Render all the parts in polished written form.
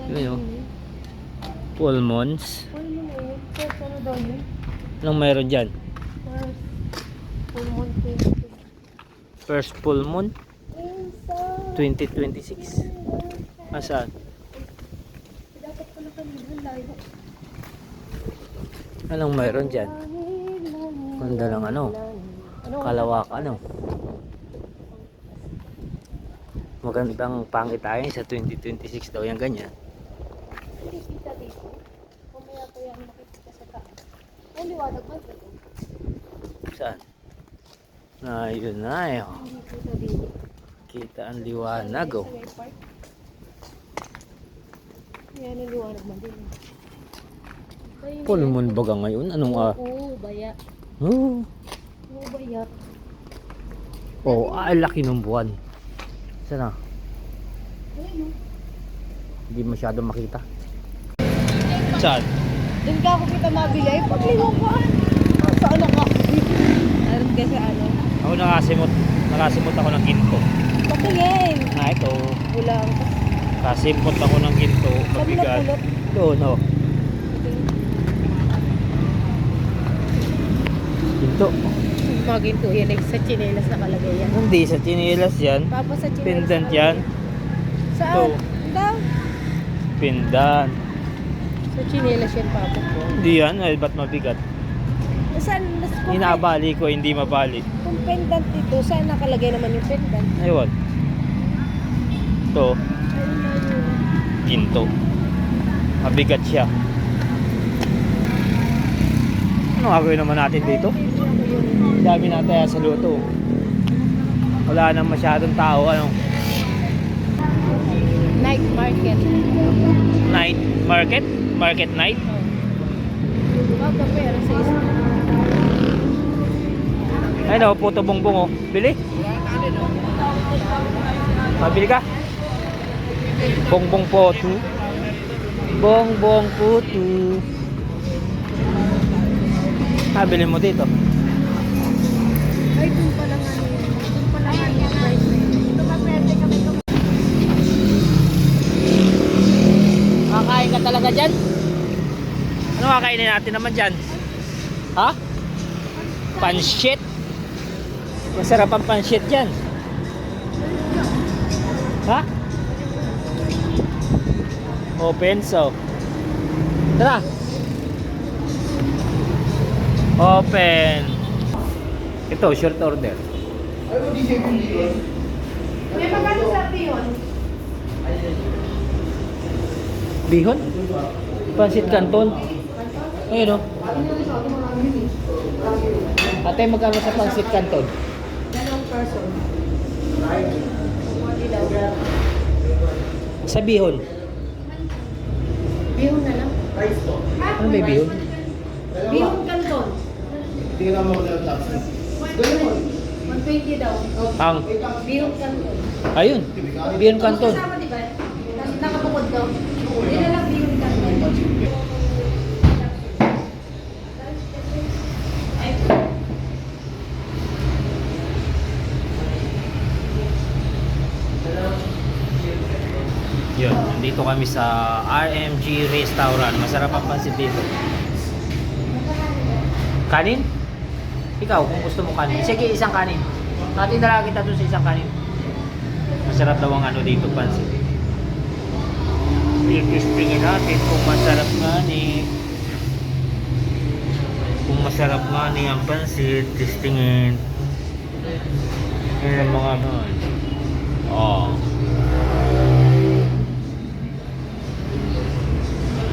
Yun, oh. Pulmons. Pulmon eh. First ano daw yun? Anong mayroon dyan? First pulmon First full moon Insa. 2026. Asaan? Dapat pala kanina layo. Anong mayroon dyan? Ganda lang ano. Kalawak ano. Magandang pangitain sa 2026 daw yan ganyan. Hindi kita dito. Kumaya ko yan makikita sa taas. Ay, liwanag ba ito? Saan? Ayun na eh. Oh. Hindi kita dito. Kita ang liwanag oh. Sa may park. Yan ang liwanag man din. Full moon baga ngayon? Anong Oo, baya. Oh. Oo, baya. Oh, laki ng buwan. Saan na? Ayun. Hindi masyado makita. Saan? Doon ka ako kita mabili. Ay, paglingon ko. Saan ako? Alam kasi ano? Ako nakasimot ako ng ginto. Patingin. Ito. Pulang. Kasimot ako ng ginto. Sabi na Mabigat. pulot. Doon oh. Ginto. Maginto yan eh. Sa chinelas nakalagay yan. Hindi, sa chinelas yan. Papa sa chinelas. Pendant yan. Saan? Ito. Daw? Pendant. Sa chinelas yan, Papa ko. Hindi yan. Ay, ba't mabigat? Saan? Inabali ko, hindi mabali. Kung pendant dito, saan nakalagay naman yung pendant? Ayun. Ito. Ginto. Mabigat siya. Ano gagawin naman natin dito? Dami natin sa luto. Wala nang masyadong tao. Ano? Night market. Night market? Market night? Papa, pero sa isa. Ayun o, puto bongbong o. Bili? Mabili ka? Bongbong puto. Bongbong puto. Bili mo dito. Ay, doon pala nga yun. Doon pala nga yung price na yun. Ito ba pwede kami ito? Kakain ka talaga dyan? Ano kakainin natin naman dyan? Ha? Pansit? Masarap ang pansit dyan. Ha? Open so. Tara. Open. Ito, short order. May magkano sa piyon? Bihon? Pansit Canton? Ayun o. Ate, magkano sa Pansit Canton? Dalawang person. Sa bihon? Bihon na lang. Ano ba yung bihon? Bihon kanton. Tingnan mo na yung taps. 120 daw. Ang? Bihon kanton. Ayun. Bihon Canton. Kasama diba? Nakapukod daw. Hindi na lang bihon kanton. Yun, nandito kami sa RMG Restaurant. Masarap ang pansit dito. Kanin? Ikaw, kung gusto mo kanin. Sige, isang kanin. Natin na lang kita dun sa isang kanin. Masarap daw ang ano dito, pansit. Itistingin natin kung masarap nga ni. Kung masarap nga ni ang pansit, tistingin. Yan ang mga ano. Oh.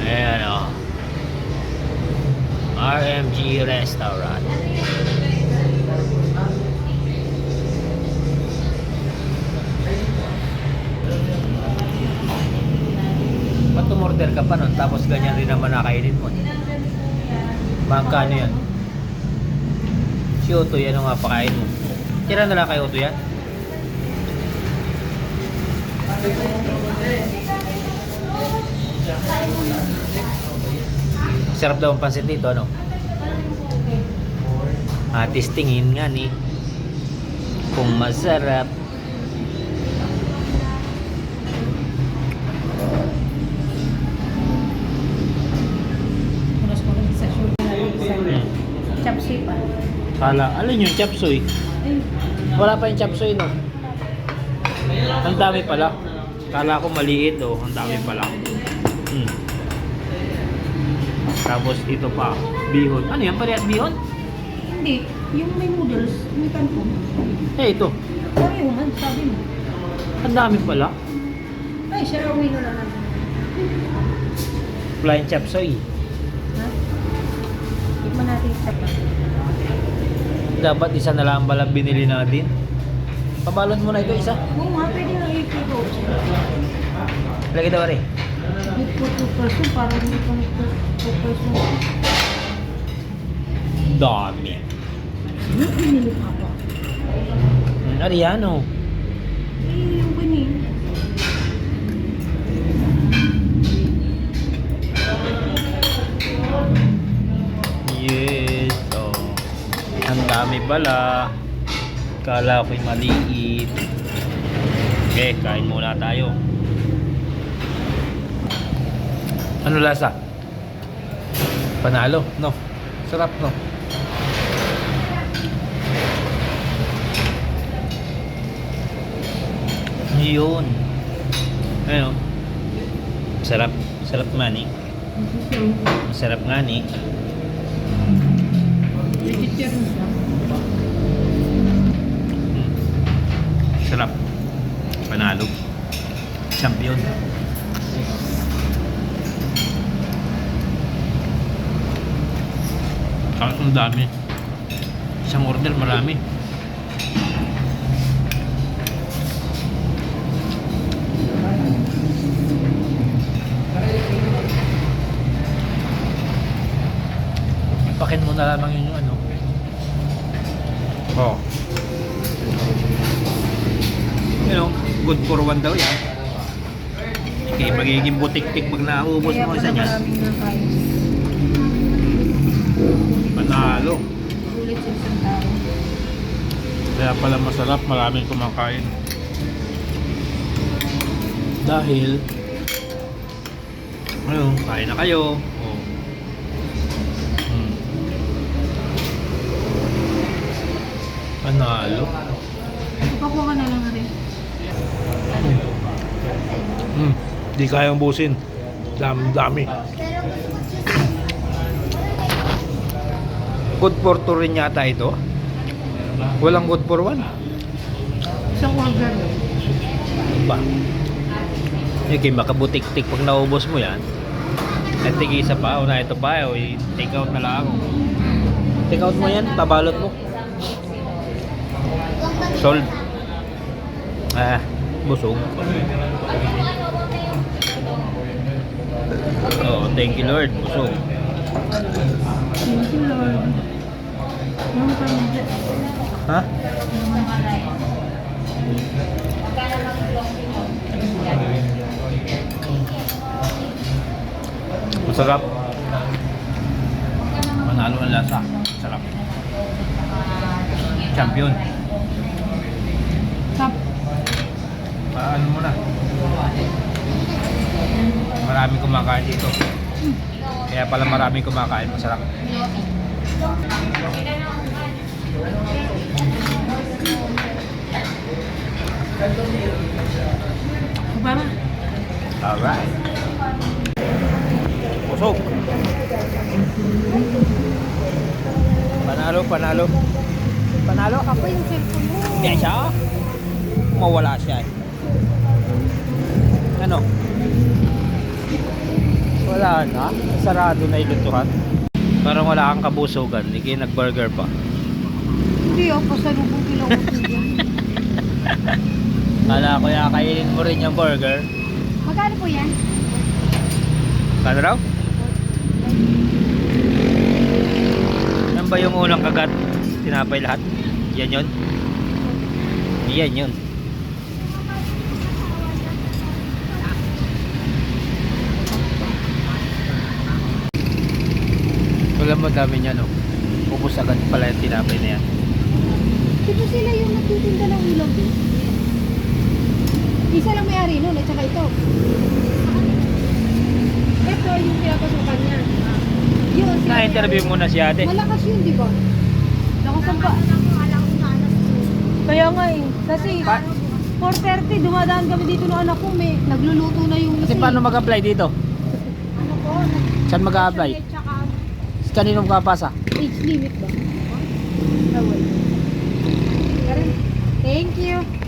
Ayan o. RMG Restaurant. Ba't tumorder ka pa nun? Tapos ganyan rin naman nakainin mo. Magkano yan? Si Otto, yan ang nga pakain mo. Tira na lang kay Otto yan? Sarap daw ang pansit dito, ano? Tistingin nga ni kung masarap. Alin yung chop suey? Ay, Wala pa yung chop suey, no? Ang dami pala. Kala ko maliit, oh. Ang dami pala. Tapos ito pa, bihon. Ano yan? Parehas bihon? hindi. Yung may noodles, may kanto. Eh, ito. Pareho man, sabi mo. Ang dami pala. Ay, sharawin na lang natin. Flying chop suey. Ha? Tikman natin sa pa. Dapat isa na lang pala binili natin. Pabalon mo na ito isa. Oo nga, pwede na i-photo. Lagi daw rin. Ito 2% para hindi kang 2%. Dami. Pinili pa pa. Ariano. Eh, yung ganyan. Yes. Oh. Ang dami pala. Kala ko'y maliit. Okay, kain muna tayo. Ano lasa? Panalo, no? Sarap, no? Yun. Ayun. Sarap. Sarap nga ni. Sarap nga ni. Vegetarian siya. Sarap. Panalo. Champion. Kaso ang dami. Isang order marami. Pakin mo na lamang yun yung ano. Oh. You know, good for one daw yan. Okay, magiging butik-tik pag naubos Kaya mo pala isa niyan. maraming nakain. Panalo. Ulit sa isang tao. Kaya pala masarap, maraming kumakain. Dahil ayun, kain na kayo. Oh. Panalo. Pakuha ka na lang rin. Di kayang busin. Dami. Good for two rin yata ito. Walang good for one. Isang order. Ba? Okay, makabutik-tik pag naubos mo yan. At tig-isa pa, o na ito pa, o take out na lang ako. Take out mo yan, tabalot mo. Solve. Busog. Oh, thank you Lord, busog. Thank you, Lord. Yung pamilya. Ha? Masarap. Manalo ang lasa. Sarap. Champion. Tap. Ano mo na? Maraming kumakain dito. Kaya pala maraming kumakain. Masarap. Para. Alright. Busog. Panalo. Panalo. Ako yung cellphone mo. Hindi siya. Mawala siya eh. Ano? Wala na. Sarado na ilutuhan. Parang wala kang kabusugan. Hindi kayo nag-burger pa. Hindi ako pasalubong kilawag ko yan. Kala ko kainin mo rin yung burger. Magkano po yan? Kano raw? Yan ba yung unang kagat? Tinapay lahat? Yan yun? Yan yun. Wala mo dami niya no? Ubus agad pala yung tinapay na yan. Di ba sila yung nagtitinda ng ilog eh? Isa lang may-ari nun at saka ito. Ito yung pinapasukan niya. Yun, sila Na-interview mo na si ate. Malakas yun, di ba? Nakasan pa. Kaya nga eh. Kasi 4:30 dumadaan kami dito ng anak ko. May nagluluto na yung Kasi paano mag-apply dito? Ano po? Saan mag-a-apply? Tsaka Kanino magkapasa? age limit ba? Thank you.